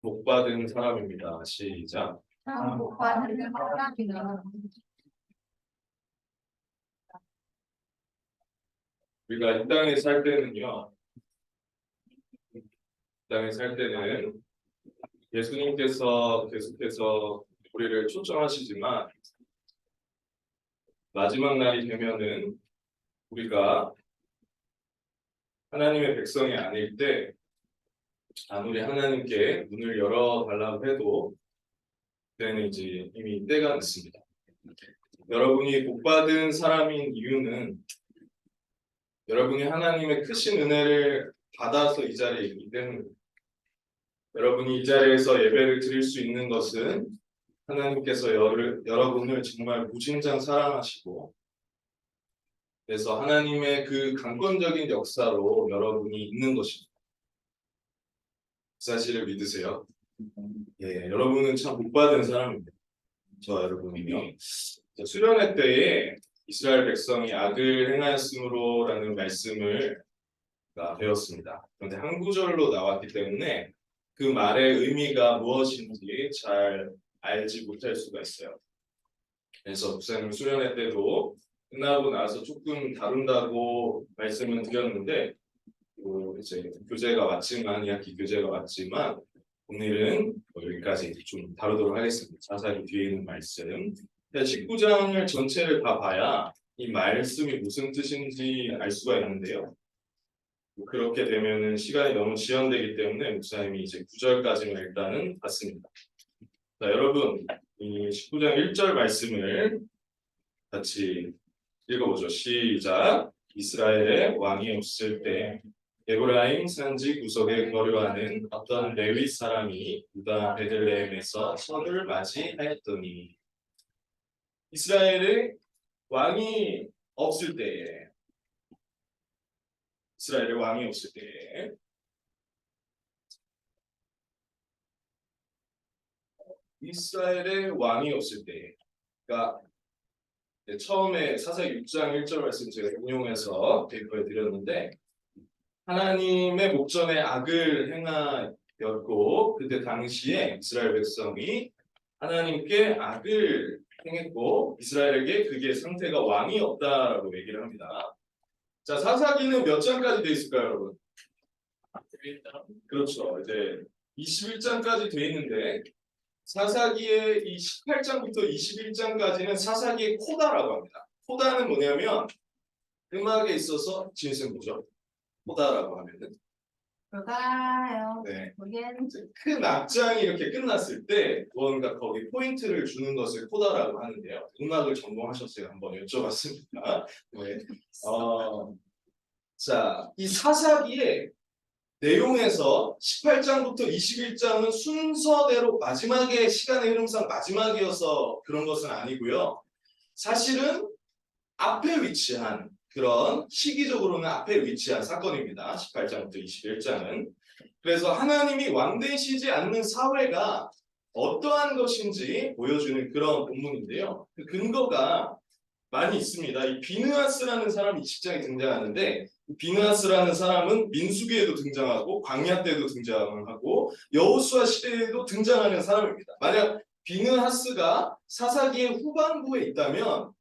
복받은 사람입니다. 시작. 복받은 사람이라. 우리가 이 땅에 살 때는요. 이 땅에 살 때는 예수님께서 계속해서 우리를 초청하시지만 마지막 날이 되면은 우리가 하나님의 백성이 아닐 때 아무리 하나님께 문을 열어달라고 해도 그때는 이제 이미 때가 됐습니다. 여러분이 복받은 사람인 이유는 여러분이 하나님의 크신 은혜를 받아서 이 자리에 있기 때문입니다. 여러분이 이 자리에서 예배를 드릴 수 있는 것은 하나님께서 여러분을 정말 무진장 사랑하시고 그래서 하나님의 그 강권적인 역사로 여러분이 있는 것입니다. 그 사실을 믿으세요? 예, 여러분은 참 복받은 사람입니다. 저 여러분이요. 수련회 때에 이스라엘 백성이 악을 행하였으므로라는 말씀을 배웠습니다. 그런데 한 구절로 나왔기 때문에 그 말의 의미가 무엇인지 잘 알지 못할 수가 있어요. 그래서 목사님 수련회 때도 끝나고 나서 조금 다룬다고 말씀을 드렸는데 이제 교재가 왔지만 2학기 교재가 왔지만 오늘은 여기까지 좀 다루도록 하겠습니다. 자세히 뒤에 있는 말씀 19장을 전체를 다 봐야 이 말씀이 무슨 뜻인지 알 수가 있는데요. 그렇게 되면은 시간이 너무 지연되기 때문에 목사님이 이제 9절까지만 일단은 봤습니다. 자, 여러분 이 19장 1절 말씀을 같이 읽어보죠. 시작. 이스라엘의 왕이 없을 때 에브라임 산지 구석에 거류하는 어떤 레위 사람이 유다 베들레헴에서 선을 맞이하였더니 이스라엘의 왕이 없을 때에 이스라엘의 왕이 없을 때에 이스라엘의 왕이 없을 때 그러니까 처음에 사사기 6장 1절 말씀 제가 인용해서 대표해 드렸는데 하나님의 목전에 악을 행하였고 그때 당시에 이스라엘 백성이 하나님께 악을 행했고 이스라엘에게 그게 상태가 왕이 없다라고 얘기를 합니다. 자, 사사기는 몇 장까지 돼 있을까요, 여러분? 그렇죠. 이제 21장까지 돼 있는데 사사기의 이 18장부터 21장까지는 사사기의 코다라고 합니다. 코다는 뭐냐면 음악에 있어서 진승부죠. 코다라고 하면은 그거요. 네. 그게는 큰 악장이 이렇게 끝났을 때 무언가 거기 포인트를 주는 것을 코다라고 하는데요. 음악을 전공하셨어요? 한번 여쭤봤습니다. 네. 자, 이 사사기의 내용에서 18장부터 21장은 순서대로 마지막에 시간의 흐름상 마지막이어서 그런 것은 아니고요. 사실은 앞에 위치한 그런 시기적으로는 앞에 위치한 사건입니다. 18장부터 21장은. 그래서 하나님이 왕 되시지 않는 사회가 어떠한 것인지 보여주는 그런 본문인데요. 그 근거가 많이 있습니다. 이 비느하스라는 사람이 20장에 등장하는데 비느하스라는 사람은 민수기에도 등장하고 광야 때도 등장하고 여호수아 시대에도 등장하는 사람입니다. 만약 비느하스가 사사기의 후반부에 있다면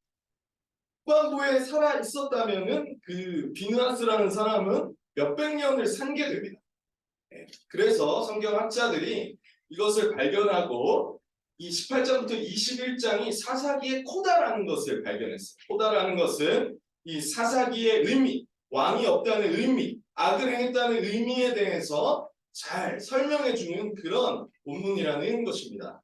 후반부에 살아 있었다면은 그 비느하스라는 사람은 몇백 년을 산게 됩니다. 그래서 성경학자들이 이것을 발견하고 이 18장부터 21장이 사사기의 코다라는 것을 발견했어요. 코다라는 것은 이 사사기의 의미, 왕이 없다는 의미, 악을 행했다는 의미에 대해서 잘 설명해주는 그런 본문이라는 것입니다.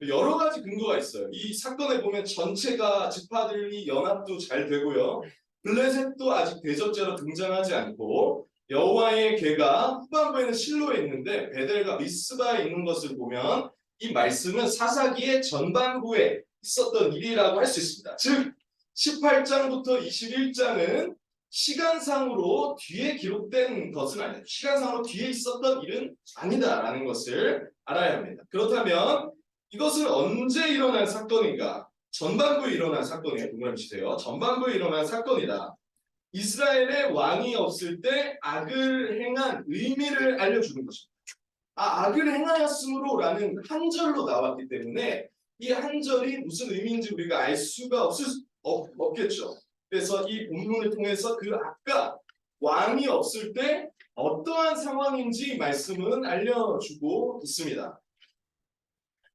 여러 가지 근거가 있어요. 이 사건에 보면 전체가 지파들이 연합도 잘 되고요. 블레셋도 아직 대적자로 등장하지 않고 여호와의 궤가 후반부에는 실로에 있는데 베델과 미스바에 있는 것을 보면 이 말씀은 사사기의 전반부에 있었던 일이라고 할 수 있습니다. 즉 18장부터 21장은 시간상으로 뒤에 기록된 것은 아니다. 시간상으로 뒤에 있었던 일은 아니다라는 것을 알아야 합니다. 그렇다면 이것은 언제 일어난 사건인가? 전반부에 일어난 사건이에요. 동그라미 치세요. 전반부에 일어난 사건이다. 이스라엘의 왕이 없을 때 악을 행한 의미를 알려주는 것입니다. 악을 행하였으므로라는 한 절로 나왔기 때문에 이 한 절이 무슨 의미인지 우리가 알 수가 없겠죠. 그래서 이 본문을 통해서 그 악과 왕이 없을 때 어떠한 상황인지 말씀은 알려주고 있습니다.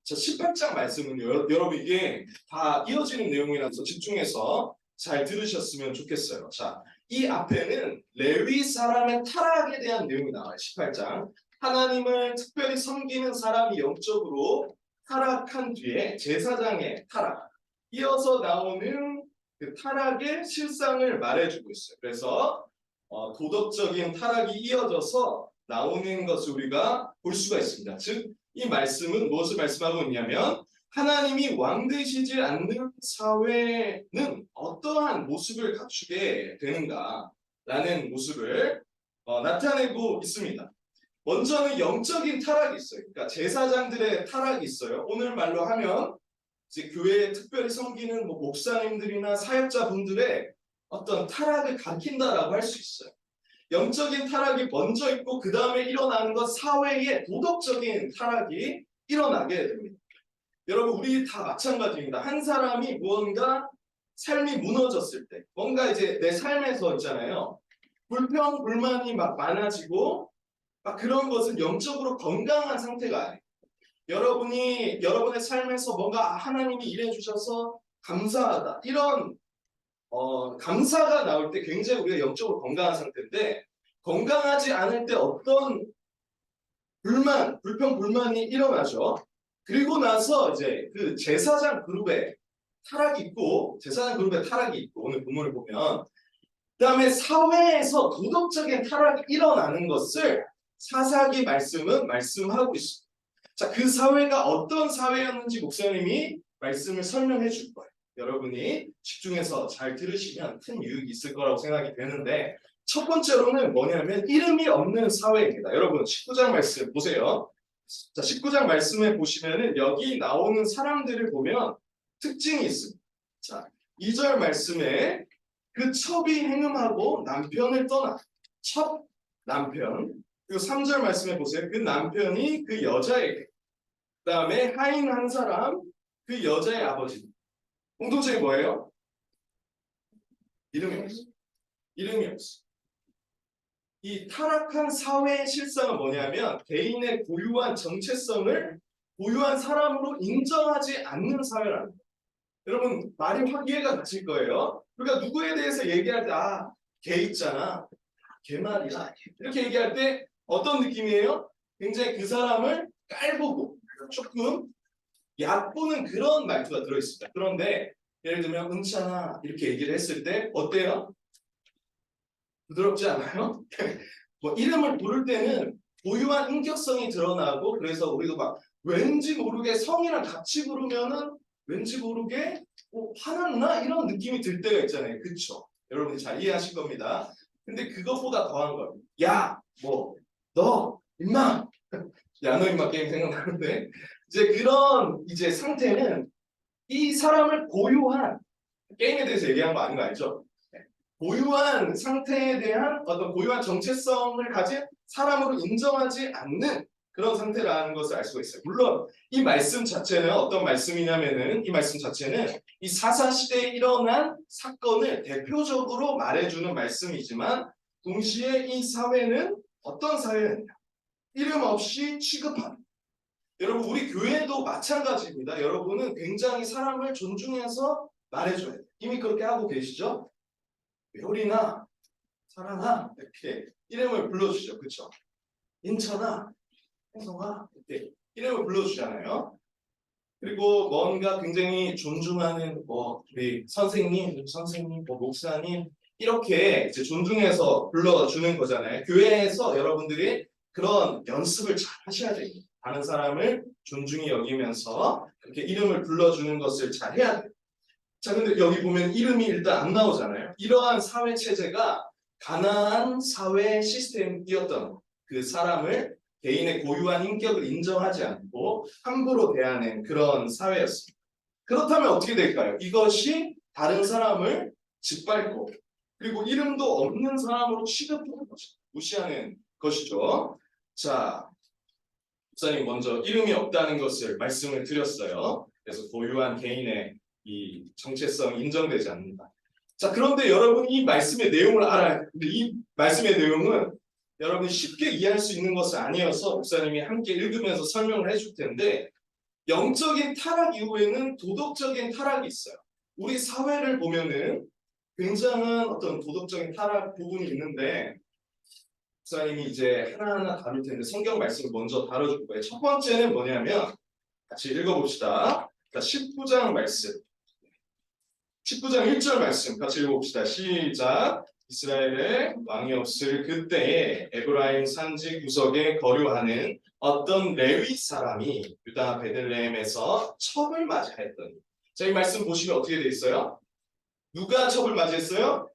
자, 18장 말씀은요, 여러분 이게 다 이어지는 내용이라서 집중해서 잘 들으셨으면 좋겠어요. 자, 이 앞에는 레위 사람의 타락에 대한 내용이 나와요. 18장. 하나님을 특별히 섬기는 사람이 영적으로 타락한 뒤에 제사장의 타락. 이어서 나오는 그 타락의 실상을 말해주고 있어요. 그래서 도덕적인 타락이 이어져서 나오는 것을 우리가 볼 수가 있습니다. 즉, 이 말씀은 무엇을 말씀하고 있냐면 하나님이 왕 되시지 않는 사회는 어떠한 모습을 갖추게 되는가라는 모습을 나타내고 있습니다. 먼저는 영적인 타락이 있어요. 그러니까 제사장들의 타락이 있어요. 오늘 말로 하면 이제 교회에 특별히 섬기는 목사님들이나 사역자분들의 어떤 타락을 가리킨다라고 할 수 있어요. 영적인 타락이 먼저 있고 그 다음에 일어나는 것 사회의 도덕적인 타락이 일어나게 됩니다. 여러분 우리 다 마찬가지입니다. 한 사람이 무언가 삶이 무너졌을 때 뭔가 이제 내 삶에서 있잖아요. 불평, 불만이 막 많아지고 막 그런 것은 영적으로 건강한 상태가 아니에요. 여러분이 여러분의 삶에서 뭔가 하나님이 일해 주셔서 감사하다 이런 감사가 나올 때 굉장히 우리가 영적으로 건강한 상태인데 건강하지 않을 때 어떤 불만, 불평, 불만이 일어나죠. 그리고 나서 이제 그 제사장 그룹에 타락이 있고 제사장 그룹에 타락이 있고 오늘 본문을 보면 그다음에 사회에서 도덕적인 타락이 일어나는 것을 사사기 말씀은 말씀하고 있습니다. 자, 그 사회가 어떤 사회였는지 목사님이 말씀을 설명해 줄 거예요. 여러분이 집중해서 잘 들으시면 큰 유익이 있을 거라고 생각이 되는데 첫 번째로는 뭐냐면 이름이 없는 사회입니다. 여러분 19장 말씀 보세요. 자, 19장 말씀에 보시면은 여기 나오는 사람들을 보면 특징이 있습니다. 자, 2절 말씀에 그 첩이 행음하고 남편을 떠나 첩 남편 그리고 3절 말씀에 보세요. 그 남편이 그 여자에게 그 다음에 하인 한 사람 그 여자의 아버지 공통점이 뭐예요? 이름이 없어. 이름이 없어. 이 타락한 사회의 실상은 뭐냐면 개인의 고유한 정체성을 고유한 사람으로 인정하지 않는 사회라는 거예요. 여러분 말이 확 이해가 가실 거예요. 그러니까 누구에 대해서 얘기할 때 걔 있잖아. 걔 말이야. 이렇게 얘기할 때 어떤 느낌이에요? 굉장히 그 사람을 깔보고 조금 얕보는 그런 말투가 들어있습니다. 그런데 예를 들면 은찬아 이렇게 얘기를 했을 때 어때요? 부드럽지 않아요? 뭐 이름을 부를 때는 고유한 인격성이 드러나고 그래서 우리도 막 왠지 모르게 성이랑 같이 부르면은 왠지 모르게 화났나 이런 느낌이 들 때가 있잖아요. 그쵸? 여러분이 잘 이해하실 겁니다. 근데 그것보다 더한 거 야, 너 임마 야, 너 임마 게임 생각나는데 이제 그런 이제 상태는 이 사람을 고유한 게임에 대해서 얘기한 거 아닌 거 알죠? 고유한 상태에 대한 어떤 고유한 정체성을 가진 사람으로 인정하지 않는 그런 상태라는 것을 알 수가 있어요. 물론 이 말씀 자체는 어떤 말씀이냐면은 이 말씀 자체는 이 사사시대에 일어난 사건을 대표적으로 말해주는 말씀이지만 동시에 이 사회는 어떤 사회였냐? 이름 없이 취급하는. 여러분 우리 교회도 마찬가지입니다. 여러분은 굉장히 사람을 존중해서 말해줘야 돼요. 이미 그렇게 하고 계시죠? 효리나 사랑아 이렇게 이름을 불러주죠. 그렇죠? 인천아, 혜성아 이렇게 이름을 불러주잖아요. 그리고 뭔가 굉장히 존중하는 우리 선생님, 목사님 이렇게 이제 존중해서 불러주는 거잖아요. 교회에서 여러분들이 그런 연습을 잘 하셔야 됩니다. 다른 사람을 존중히 여기면서 그렇게 이름을 불러주는 것을 잘 해야 돼요. 자, 근데 여기 보면 이름이 일단 안 나오잖아요. 이러한 사회 체제가 가난한 사회 시스템이었던 그 사람을 개인의 고유한 인격을 인정하지 않고 함부로 대하는 그런 사회였습니다. 그렇다면 어떻게 될까요? 이것이 다른 사람을 짓밟고 그리고 이름도 없는 사람으로 취급하는 것이죠. 무시하는 것이죠. 자, 목사님 먼저 이름이 없다는 것을 말씀을 드렸어요. 그래서 고유한 개인의 이 정체성이 인정되지 않는다. 자, 그런데 여러분이 이 말씀의 내용을 알아야 돼. 근데 이 말씀의 내용은 여러분이 쉽게 이해할 수 있는 것은 아니어서 목사님이 함께 읽으면서 설명을 해줄 텐데, 영적인 타락 이후에는 도덕적인 타락이 있어요. 우리 사회를 보면은 굉장한 어떤 도덕적인 타락 부분이 있는데, 목사님이 이제 하나하나 다룰 텐데 성경 말씀을 먼저 다뤄줄 거예요. 첫 번째는 뭐냐면 같이 읽어봅시다. 자, 19장 말씀. 19장 1절 말씀 같이 읽어봅시다. 시작. 이스라엘에 왕이 없을 그때에 에브라임 산지 구석에 거류하는 어떤 레위 사람이 유다 베들레헴에서 첩을 맞이하였더니. 자, 이 말씀 보시면 어떻게 돼 있어요? 누가 첩을 맞이했어요?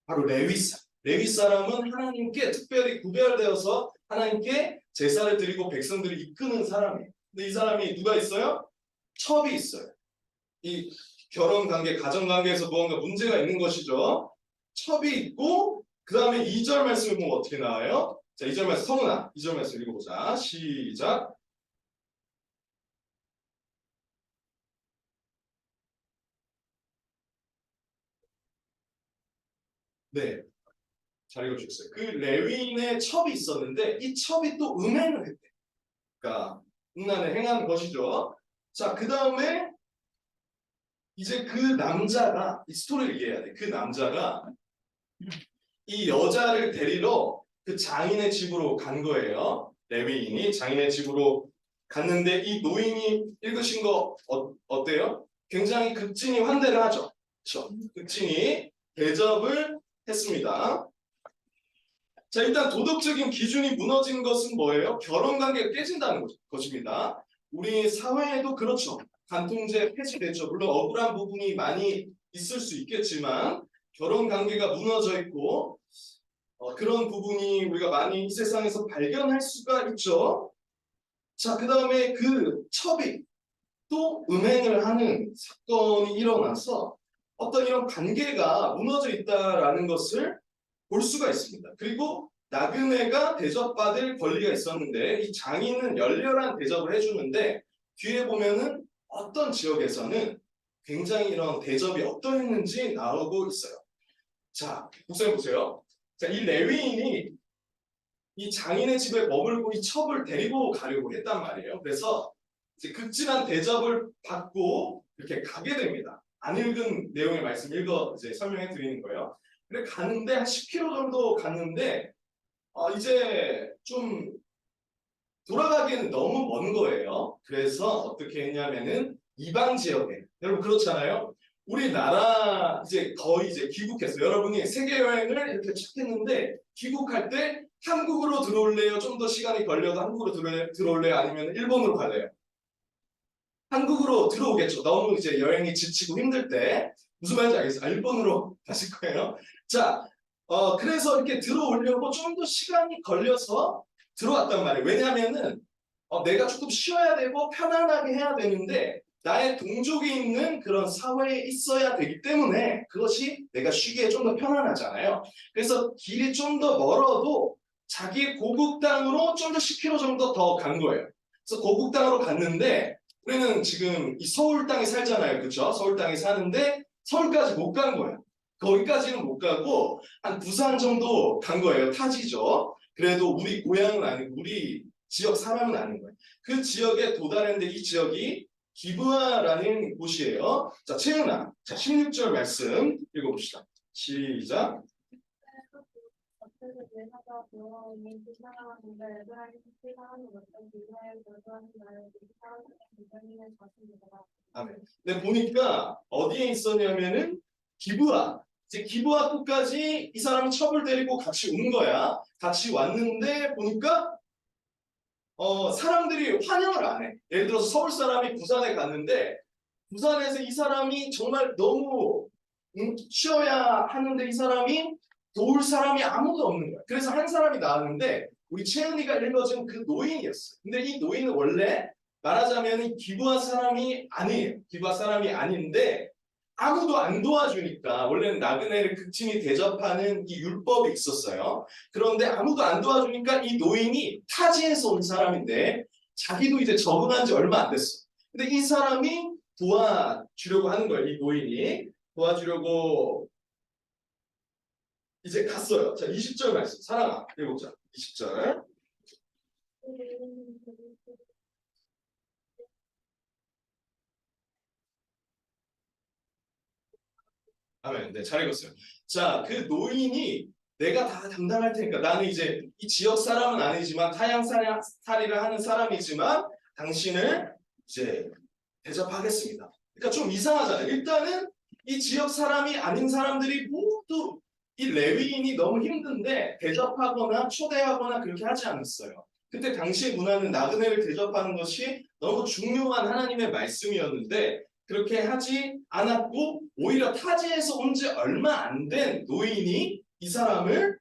바로 레위 사람. 레위 사람은 하나님께 특별히 구별되어서 하나님께 제사를 드리고 백성들을 이끄는 사람이에요. 근데 이 사람이 누가 있어요? 첩이 있어요. 이 결혼 관계, 가정 관계에서 무언가 문제가 있는 것이죠. 첩이 있고, 그 다음에 2절 말씀을 보면 어떻게 나와요? 자, 2절 말씀, 성은아, 2절 말씀 읽어보자. 시작. 네, 잘 읽어주셨어요. 그 레위인의 첩이 있었는데, 이 첩이 또 음행을 했대. 그러니까, 음란을 행한 것이죠. 자, 그 다음에 이제 그 남자가, 이 스토리를 이해해야 돼. 그 남자가 이 여자를 데리러 그 장인의 집으로 간 거예요. 레위인이 장인의 집으로 갔는데 이 노인이 읽으신 거 어때요? 굉장히 극진히 환대를 하죠. 그렇죠? 극진히 대접을 했습니다. 자, 일단 도덕적인 기준이 무너진 것은 뭐예요? 결혼 관계가 깨진다는 것입니다. 우리 사회에도 그렇죠. 간통죄 폐지됐죠. 물론 억울한 부분이 많이 있을 수 있겠지만 결혼 관계가 무너져 있고 그런 부분이 우리가 많이 이 세상에서 발견할 수가 있죠. 자, 그 다음에 그 첩이 또 음행을 하는 사건이 일어나서 어떤 이런 관계가 무너져 있다라는 것을 볼 수가 있습니다. 그리고 나그네가 대접받을 권리가 있었는데 이 장인은 열렬한 대접을 해주는데 뒤에 보면은 어떤 지역에서는 굉장히 이런 대접이 어떠했는지 나오고 있어요. 자, 목사님 보세요. 자, 이 레위인이 이 장인의 집에 머물고 이 첩을 데리고 가려고 했단 말이에요. 그래서 이제 극진한 대접을 받고 이렇게 가게 됩니다. 안 읽은 내용의 말씀 읽어 이제 설명해 드리는 거예요. 그래 가는데 한 10km 정도 갔는데 이제 좀 돌아가기에는 너무 먼 거예요. 그래서 어떻게 했냐면은 이방 지역에 여러분 그렇잖아요. 우리나라 이제 거의 이제 귀국했어요. 여러분이 세계 여행을 이렇게 쭉 했는데 귀국할 때 한국으로 들어올래요? 좀 더 시간이 걸려도 한국으로 들어올래요? 아니면 일본으로 갈래요? 한국으로 들어오겠죠. 너무 이제 여행이 지치고 힘들 때 무슨 말인지 알겠어요? 일본으로 가실 거예요. 자, 그래서 이렇게 들어오려고 좀 더 시간이 걸려서 들어왔단 말이에요. 왜냐하면은 내가 조금 쉬어야 되고 편안하게 해야 되는데 나의 동족이 있는 그런 사회에 있어야 되기 때문에 그것이 내가 쉬기에 좀 더 편안하잖아요. 그래서 길이 좀 더 멀어도 자기 고국 땅으로 좀 더 10km 정도 더 간 거예요. 그래서 고국 땅으로 갔는데 우리는 지금 이 서울 땅에 살잖아요. 그렇죠? 서울 땅에 사는데 서울까지 못 간 거예요. 거기까지는 못 가고 한 부산 정도 간 거예요. 타지죠. 그래도 우리 고향은 아니고 우리 지역 사람은 아닌 거예요. 그 지역에 도달했는데 이 지역이 기브아라는 곳이에요. 자, 채은아. 자, 16절 말씀 읽어봅시다. 시작. 아멘. 네, 보니까 어디에 있었냐면은 기브아. 이제 기브아 끝까지 이 사람이 첩을 데리고 같이 온 거야. 같이 왔는데 보니까 사람들이 환영을 안 해. 예를 들어서 서울 사람이 부산에 갔는데 부산에서 이 사람이 정말 너무 쉬어야 하는데 이 사람이 도울 사람이 아무도 없는 거야. 그래서 한 사람이 나왔는데 우리 채은이가 읽어준 그 노인이었어. 근데 이 노인은 원래 말하자면 기부한 사람이 아니에요. 기부한 사람이 아닌데 아무도 안 도와주니까 원래는 나그네를 극진히 대접하는 이 율법이 있었어요. 그런데 아무도 안 도와주니까 이 노인이 타지에서 온 사람인데 자기도 이제 적응한 지 얼마 안 됐어. 근데 이 사람이 도와주려고 하는 거예요. 이 노인이 도와주려고 이제 갔어요. 자, 20절 말씀. 사랑아, 읽어보자. 20절. 아멘. 네, 잘 읽었어요. 자, 그 노인이 내가 다 담당할 테니까 나는 이제 이 지역 사람은 아니지만 타향살이를 하는 사람이지만 당신을 이제 대접하겠습니다. 그러니까 좀 이상하잖아요. 일단은 이 지역 사람이 아닌 사람들이 모두 이 레위인이 너무 힘든데 대접하거나 초대하거나 그렇게 하지 않았어요. 그때 당시의 문화는 나그네를 대접하는 것이 너무 중요한 하나님의 말씀이었는데 그렇게 하지 않았고 오히려 타지에서 온 지 얼마 안 된 노인이 이 사람을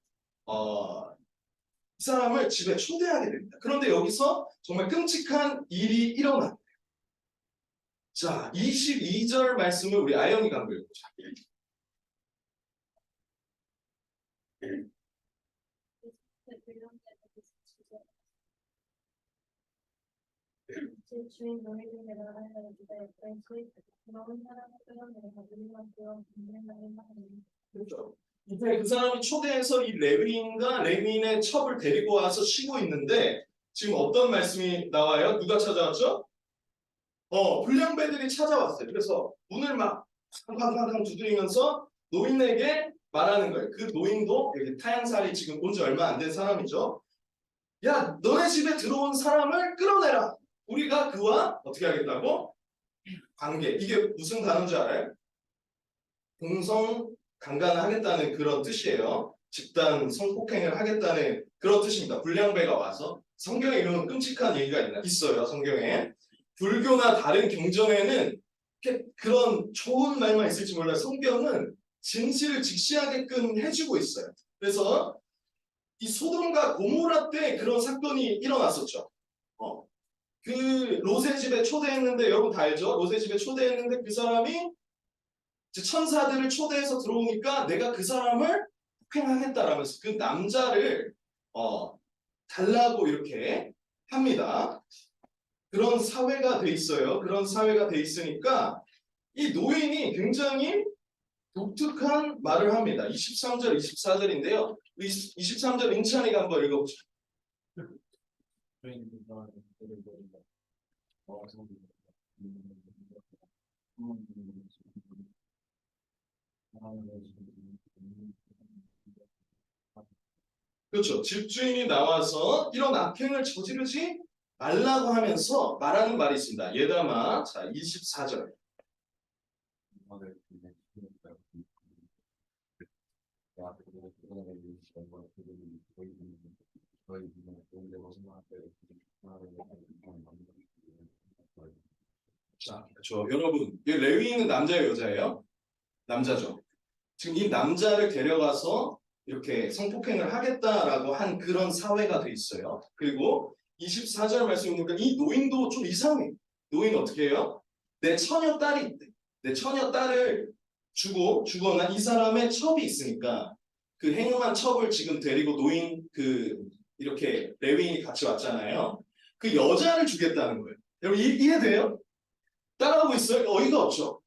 집에 초대하게 됩니다. 그런데 여기서 정말 끔찍한 일이 일어납니다. 자, 22절 말씀을 우리 아영이가 한번 읽어보자. 주인 너희에게 말하여 주되 왠지 너희 사람을 끌어내가 우리만 되어 분명하게 하니 그렇죠. 이제 그 사람이 초대해서 이 레위인과 레위인의 첩을 데리고 와서 쉬고 있는데 지금 어떤 말씀이 나와요? 누가 찾아왔죠? 불량배들이 찾아왔어요. 그래서 문을 막 쾅쾅쾅쾅 두드리면서 노인에게 말하는 거예요. 그 노인도 여기 타향살이 지금 온 지 얼마 안 된 사람이죠. 야, 너네 집에 들어온 사람을 끌어내라. 우리가 그와 어떻게 하겠다고? 관계. 이게 무슨 단어인지 알아요? 공성 강간을 하겠다는 그런 뜻이에요. 집단 성폭행을 하겠다는 그런 뜻입니다. 불량배가 와서 성경에 이런 끔찍한 얘기가 있어요. 성경에 불교나 다른 경전에는 그런 좋은 말만 있을지 몰라요. 성경은 진실을 직시하게끔 해주고 있어요. 그래서 이 소돔과 고모라 때 그런 사건이 일어났었죠. 그 롯의 집에 초대했는데 여러분 다 알죠? 롯의 집에 초대했는데 그 사람이 천사들을 초대해서 들어오니까 내가 그 사람을 폭행하겠다라면서 그 남자를 달라고 이렇게 합니다. 그런 사회가 돼 있어요. 그런 사회가 돼 있으니까 이 노인이 굉장히 독특한 말을 합니다. 23절, 24절인데요. 23절 인찬이가 한번 읽어보죠. 그렇죠. 집주인이 나와서 이런 악행을 저지르지 말라고 하면서 말하는 말이 있습니다. 예담아, 자 24절. 자, 그렇죠. 여러분, 이 레위인은 남자예요, 여자예요? 남자죠. 지금 이 남자를 데려가서 이렇게 성폭행을 하겠다라고 한 그런 사회가 돼 있어요. 그리고 24절 말씀에 보니까 이 노인도 좀 이상해. 노인 어떻게 해요? 내 처녀 딸이 있대. 내 처녀 딸을 주거나 이 사람의 첩이 있으니까 그 행음한 첩을 지금 데리고 노인 이렇게 레위인이 같이 왔잖아요. 그 여자를 주겠다는 거예요. 여러분 이해돼요? 따라하고 있어요? 어이가 없죠.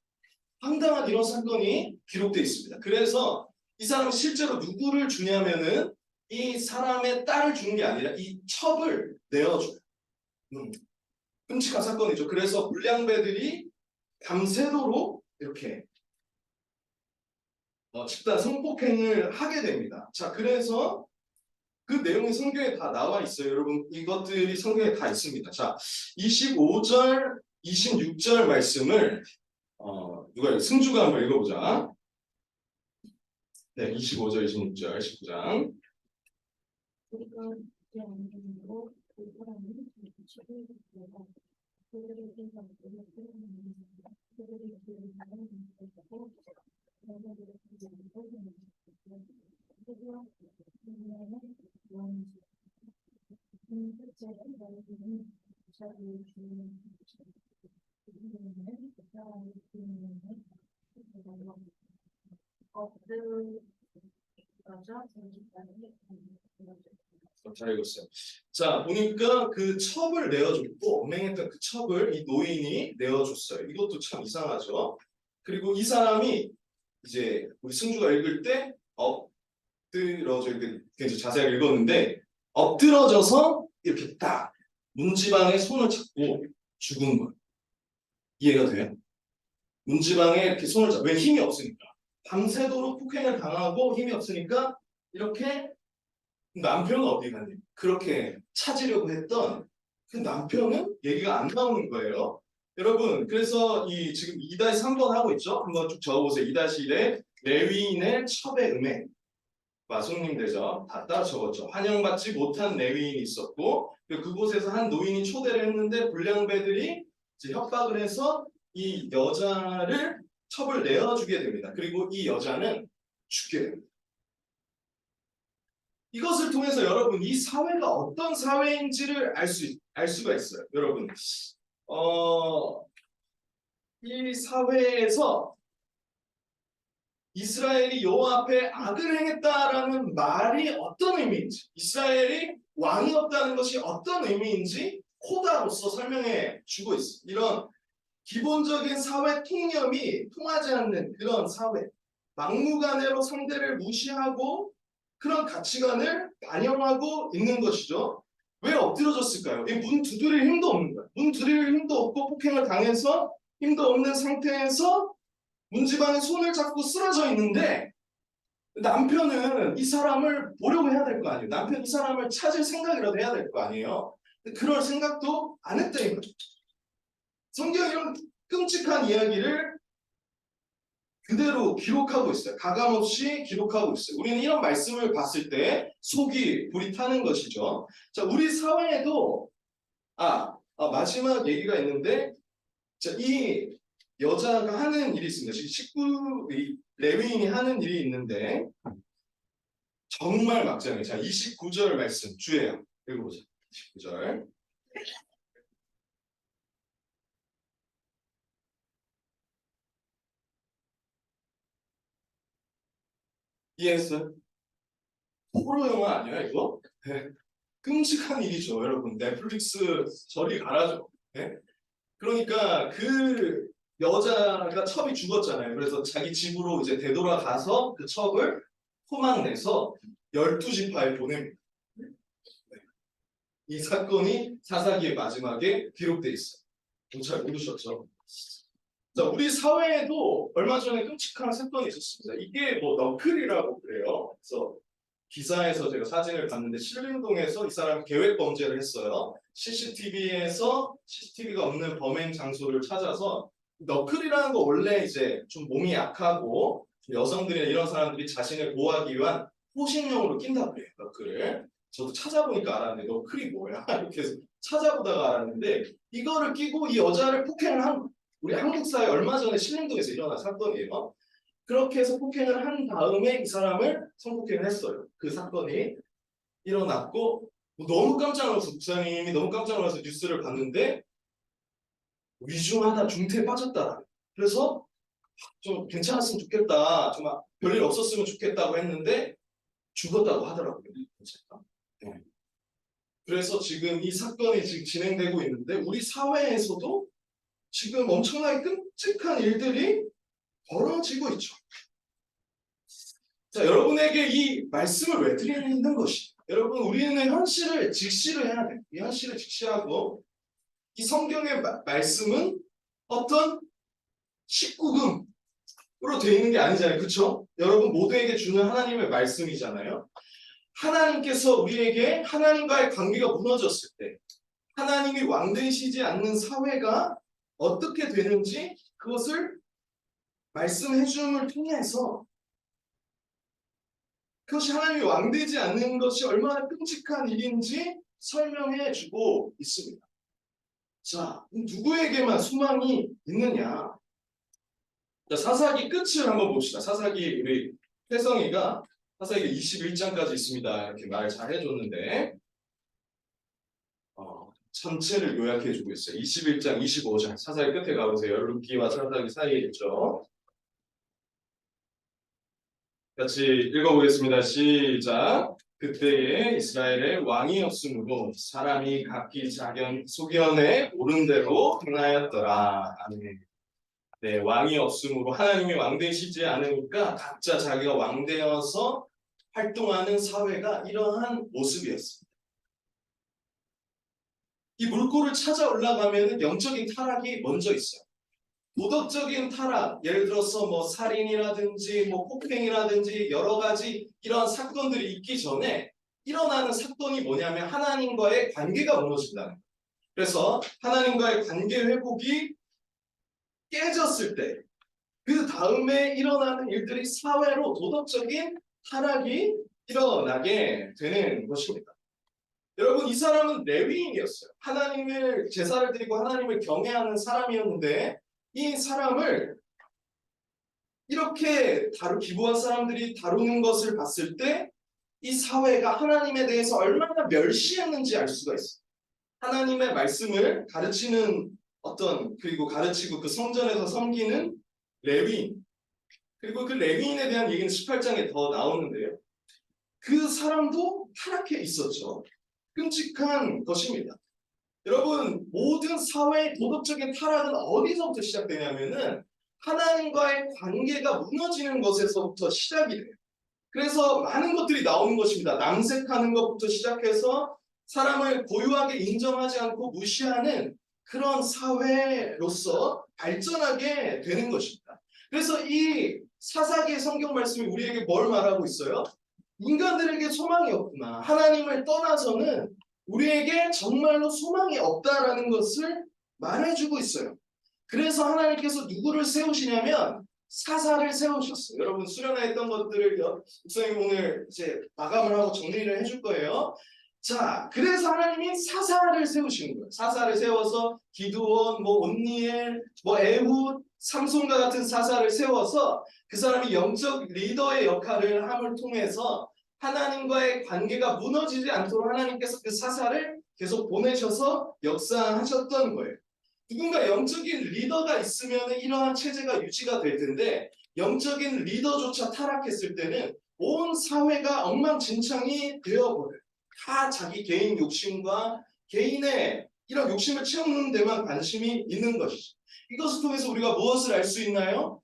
황당한 이런 사건이 기록되어 있습니다. 그래서 이 사람은 실제로 누구를 주냐면은 이 사람의 딸을 주는 게 아니라 이 첩을 내어줘요. 끔찍한 사건이죠. 그래서 불량배들이 밤새도록 이렇게 집단 성폭행을 하게 됩니다. 자, 그래서 그 내용이 성경에 다 나와 있어요. 여러분 이것들이 성경에 다 있습니다. 자, 25절, 26절 말씀을 누가 승주가 한번 읽어보자. 네, 25절, 26절, 19장. 우리가 이제 안되고 그 사람이 지금 그들이 인상 그들이 그 다른 것고 너희들이 이제 잘 읽었어요. 자, 보니까 그 첩을 내어줬고 엄맹했던 그 첩을 이 노인이 내어줬어요. 이것도 참 이상하죠. 그리고 이 사람이 이제 우리 승주가 읽을 때 엎드러져 이렇게 굉장히 자세하게 읽었는데 엎드러져서 이렇게 딱 문지방에 손을 잡고 죽은 거예요. 이해가 돼요? 문지방에 이렇게 손을 잡고 왜 힘이 없으니까 밤새도록 폭행을 당하고 힘이 없으니까 이렇게 남편은 어디 갔니? 그렇게 찾으려고 했던 그 남편은 얘기가 안 나오는 거예요. 여러분, 그래서 이 지금 2-3번 하고 있죠? 한번 쭉 적어보세요. 2-1에 레위인의 첩의 음행, 마송님 대접 다 따라 적었죠. 환영받지 못한 레위인이 있었고 그곳에서 한 노인이 초대를 했는데 불량배들이 이제 협박을 해서 이 여자를 첩을 내어주게 됩니다. 그리고 이 여자는 죽게 됩니다. 이것을 통해서 여러분 이 사회가 어떤 사회인지를 알 수가 있어요. 여러분 이 사회에서 이스라엘이 여호와 앞에 악을 행했다라는 말이 어떤 의미인지, 이스라엘이 왕이 없다는 것이 어떤 의미인지 코다로서 설명해 주고 있어요. 이런 기본적인 사회 통념이 통하지 않는 그런 사회, 막무가내로 상대를 무시하고 그런 가치관을 반영하고 있는 것이죠. 왜 엎드려졌을까요? 문 두드릴 힘도 없는 거예요. 문 두드릴 힘도 없고 폭행을 당해서 힘도 없는 상태에서 문지방에 손을 잡고 쓰러져 있는데 남편은 이 사람을 보려고 해야 될 거 아니에요. 남편 이 사람을 찾을 생각이라도 해야 될 거 아니에요. 그럴 생각도 안 했다 이거죠. 성경이 이런 끔찍한 이야기를 그대로 기록하고 있어요. 가감없이 기록하고 있어요. 우리는 이런 말씀을 봤을 때 속이 불이 타는 것이죠. 자, 우리 사회에도 마지막 얘기가 있는데 자, 이 여자가 하는 일이 있습니다. 지금 레위인이 하는 일이 있는데 정말 막장이에요. 자, 29절 말씀 주예요. 읽어보자. 29절. 이해했어요? 호러 영화 아니야 이거? 네. 끔찍한 일이죠, 여러분. 넷플릭스 저리 가라죠. 네? 그러니까 그 여자가 첩이 죽었잖아요. 그래서 자기 집으로 이제 되돌아가서 그 첩을 포막내서 12지파에 보냅니다. 네. 이 사건이 사사기의 마지막에 기록돼 있어요. 잘 모르셨죠? 자, 우리 사회에도 얼마 전에 끔찍한 사건이 있었습니다. 이게 뭐 너클이라고 그래요. 그래서 기사에서 제가 사진을 봤는데 신림동에서 이 사람이 계획 범죄를 했어요. CCTV가 없는 범행 장소를 찾아서 너클이라는 거 원래 이제 좀 몸이 약하고 여성들이나 이런 사람들이 자신을 보호하기 위한 호신용으로 낀다고 그래요. 너클을. 저도 찾아보니까 알았는데 너클이 뭐야? 이렇게 해서 찾아보다가 알았는데 이거를 끼고 이 여자를 폭행을 한 우리 한국 사회 얼마 전에 신림동에서 일어난 사건이에요. 그렇게 해서 폭행을 한 다음에 이 사람을 성폭행을 했어요. 그 사건이 일어났고 너무 깜짝 놀라서 목사님이 너무 깜짝 놀라서 뉴스를 봤는데 위중하다 중태에 빠졌다. 그래서 좀 괜찮았으면 좋겠다. 정말 별일 없었으면 좋겠다고 했는데 죽었다고 하더라고요. 네. 그래서 지금 이 사건이 지금 진행되고 있는데 우리 사회에서도 지금 엄청나게 끔찍한 일들이 벌어지고 있죠. 자, 여러분에게 이 말씀을 왜 드리는 것이? 여러분, 우리는 현실을 직시를 해야 돼요. 이 현실을 직시하고 이 성경의 말씀은 어떤 19금으로 되어 있는 게 아니잖아요. 그렇죠? 여러분 모두에게 주는 하나님의 말씀이잖아요. 하나님께서 우리에게 하나님과의 관계가 무너졌을 때 하나님이 왕되시지 않는 사회가 어떻게 되는지 그것을 말씀해 줌을 통해서 그것이 하나님이 왕되지 않는 것이 얼마나 끔찍한 일인지 설명해 주고 있습니다. 자, 누구에게만 소망이 있느냐? 자, 사사기 끝을 한번 봅시다. 사사기 우리 태성이가 사사기 21장까지 있습니다. 이렇게 말 잘 해줬는데 전체를 요약해 주고 있어요. 21장, 25장 사사기 끝에 가보세요. 룻기와 사사기 사이에 있죠. 같이 읽어보겠습니다. 시작. 그때에 이스라엘의 왕이 없으므로 사람이 각기 자기 소견에 옳은 대로 행하였더라. 아멘. 네, 왕이 없으므로 하나님이 왕 되시지 않으니까 각자 자기가 왕 되어서 활동하는 사회가 이러한 모습이었습니다. 이 물꼬를 찾아 올라가면은 영적인 타락이 먼저 있어요. 도덕적인 타락, 예를 들어서 뭐 살인이라든지 뭐 폭행이라든지 여러 가지 이런 사건들이 있기 전에 일어나는 사건이 뭐냐면 하나님과의 관계가 무너진다는 거예요. 그래서 하나님과의 관계 회복이 깨졌을 때 그 다음에 일어나는 일들이 사회로 도덕적인 타락이 일어나게 되는 것입니다. 여러분, 이 사람은 레위인이었어요. 하나님을 제사를 드리고 하나님을 경외하는 사람이었는데 이 사람을 이렇게 기부한 사람들이 다루는 것을 봤을 때 이 사회가 하나님에 대해서 얼마나 멸시했는지 알 수가 있어요. 하나님의 말씀을 가르치는 그리고 가르치고 그 성전에서 섬기는 레위인, 그리고 그 레위인에 대한 얘기는 18장에 더 나오는데요. 그 사람도 타락해 있었죠. 끔찍한 것입니다. 여러분, 모든 사회의 도덕적인 타락은 어디서부터 시작되냐면은 하나님과의 관계가 무너지는 것에서부터 시작이 돼요. 그래서 많은 것들이 나오는 것입니다. 남색하는 것부터 시작해서 사람을 고유하게 인정하지 않고 무시하는 그런 사회로서 발전하게 되는 것입니다. 그래서 이 사사기의 성경 말씀이 우리에게 뭘 말하고 있어요? 인간들에게 소망이 없구나. 하나님을 떠나서는 우리에게 정말로 소망이 없다라는 것을 말해주고 있어요. 그래서 하나님께서 누구를 세우시냐면 사사를 세우셨어요. 여러분, 수련회했던 것들을 목사님 오늘 이제 마감을 하고 정리를 해줄 거예요. 자, 그래서 하나님이 사사를 세우시는 거예요. 사사를 세워서 기드온, 온니엘, 에훗, 삼손과 같은 사사를 세워서 그 사람이 영적 리더의 역할을 함을 통해서 하나님과의 관계가 무너지지 않도록 하나님께서 그 사사를 계속 보내셔서 역사하셨던 거예요. 누군가 영적인 리더가 있으면 이러한 체제가 유지가 될 텐데 영적인 리더조차 타락했을 때는 온 사회가 엉망진창이 되어버려요. 다 자기 개인 욕심과 개인의 이런 욕심을 채우는 데만 관심이 있는 것이죠. 이것을 통해서 우리가 무엇을 알 수 있나요?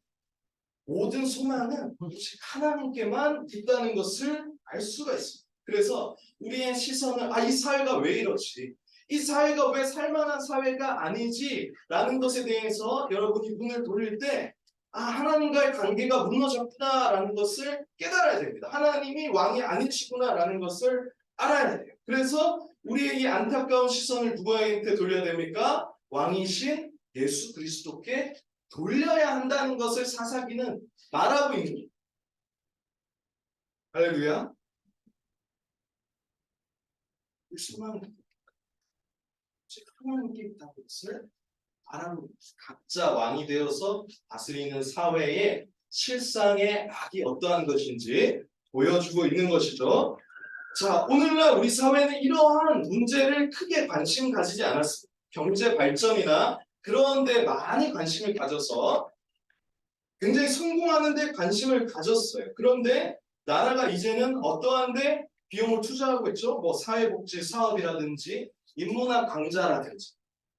모든 소망은 오직 하나님께만 있다는 것을 알 수가 있습니다. 그래서 우리의 시선을 이 사회가 왜 이러지? 이 사회가 왜 살만한 사회가 아니지? 라는 것에 대해서 여러분이 눈을 돌릴 때 하나님과의 관계가 무너졌구나라는 것을 깨달아야 됩니다. 하나님이 왕이 아니시구나라는 것을 알아야 돼요. 그래서 우리의 이 안타까운 시선을 누구에게 돌려야 됩니까? 왕이신 예수 그리스도께 돌려야 한다는 것을 사사기는 말하고 있는 거예요. 할렐루야. 소망은 하나님께 있다는 것을 말하는 각자 왕이 되어서 다스리는 사회의 실상의 악이 어떠한 것인지 보여주고 있는 것이죠. 자, 오늘날 우리 사회는 이러한 문제를 크게 관심 가지지 않았습니다. 경제 발전이나 그런 데 많이 관심을 가져서 굉장히 성공하는 데 관심을 가졌어요. 그런데 나라가 이제는 어떠한 데 비용을 투자하고 있죠. 사회복지 사업이라든지 인문학 강좌라든지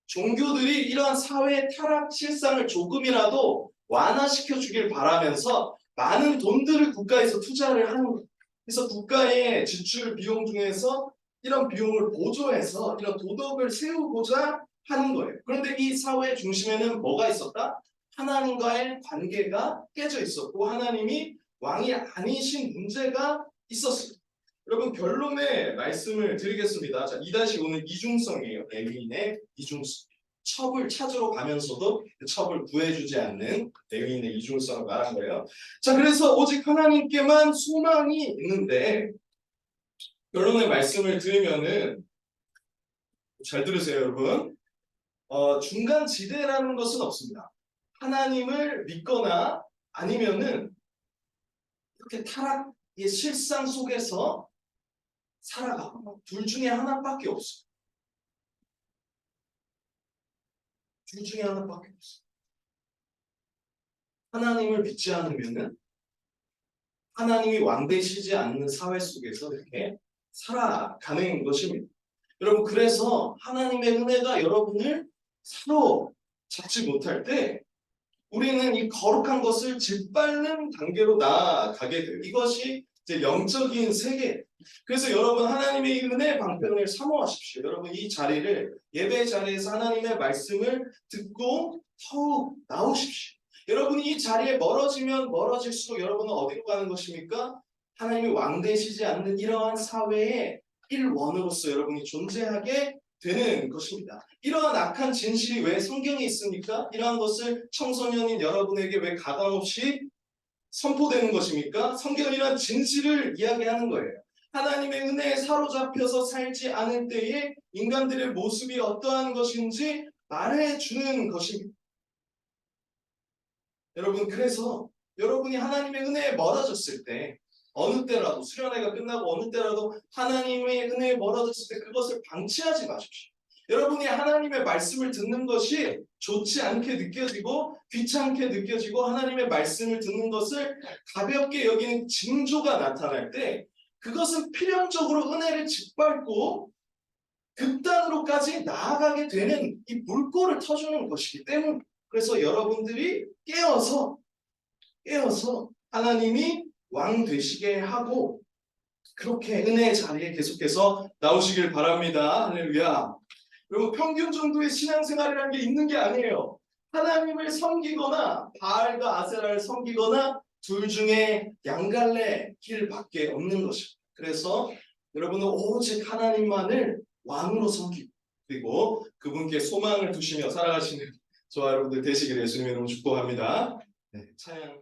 종교들이 이러한 사회의 타락 실상을 조금이라도 완화시켜 주길 바라면서 많은 돈들을 국가에서 투자를 하는 거예요. 그래서 국가의 지출 비용 중에서 이런 비용을 보조해서 이런 도덕을 세우고자 하는 거예요. 그런데 이 사회 중심에는 뭐가 있었다? 하나님과의 관계가 깨져 있었고 하나님이 왕이 아니신 문제가 있었습니다. 여러분, 결론의 말씀을 드리겠습니다. 자, 2-5는 이중성이에요. 레위인의 이중성. 첩을 찾으러 가면서도 그 첩을 구해주지 않는 레위인의 이중성을 말한 거예요. 자, 그래서 오직 하나님께만 소망이 있는데 결론의 말씀을 드리면은 잘 들으세요, 여러분. 중간 지대라는 것은 없습니다. 하나님을 믿거나 아니면은 이렇게 타락의 실상 속에서 살아가고 둘 중에 하나밖에 없어요. 둘 중에 하나밖에 없어요. 하나님을 믿지 않으면은 하나님이 왕 되시지 않는 사회 속에서 이렇게 살아가는 것입니다. 여러분, 그래서 하나님의 은혜가 여러분을 사로잡지 못할 때 우리는 이 거룩한 것을 짓밟는 단계로 나아가게 돼요. 이것이 이제 영적인 세계. 그래서 여러분, 하나님의 은혜 방편을 사모하십시오. 여러분, 이 자리를, 예배 자리에서 하나님의 말씀을 듣고 더욱 나오십시오. 여러분이 이 자리에 멀어지면 멀어질수록 여러분은 어디로 가는 것입니까? 하나님이 왕 되시지 않는 이러한 사회의 일원으로서 여러분이 존재하게 되는 것입니다. 이러한 악한 진실이 왜 성경에 있습니까? 이러한 것을 청소년인 여러분에게 왜 가감없이 선포되는 것입니까? 성경은 이러한 진실을 이야기하는 거예요. 하나님의 은혜에 사로잡혀서 살지 않을 때에 인간들의 모습이 어떠한 것인지 말해주는 것입니다. 여러분, 그래서 여러분이 하나님의 은혜에 멀어졌을 때 어느 때라도, 수련회가 끝나고 어느 때라도 하나님의 은혜에 멀어졌을 때 그것을 방치하지 마십시오. 여러분이 하나님의 말씀을 듣는 것이 좋지 않게 느껴지고 귀찮게 느껴지고 하나님의 말씀을 듣는 것을 가볍게 여기는 징조가 나타날 때 그것은 필연적으로 은혜를 짓밟고 극단으로까지 나아가게 되는 이 물꼬를 터주는 것이기 때문에, 그래서 여러분들이 깨어서 하나님이 왕 되시게 하고 그렇게 은혜의 자리에 계속해서 나오시길 바랍니다. 할렐루야. 그리고 평균 정도의 신앙생활이라는 게 있는 게 아니에요. 하나님을 섬기거나 바알과 아세라를 섬기거나 둘 중에 양갈래 길밖에 없는 것입니다. 그래서 여러분은 오직 하나님만을 왕으로 섬기고 그리고 그분께 소망을 두시며 살아가시는 저와 여러분들 되시기를 예수님의 이름으로 축복합니다. 네, 찬양.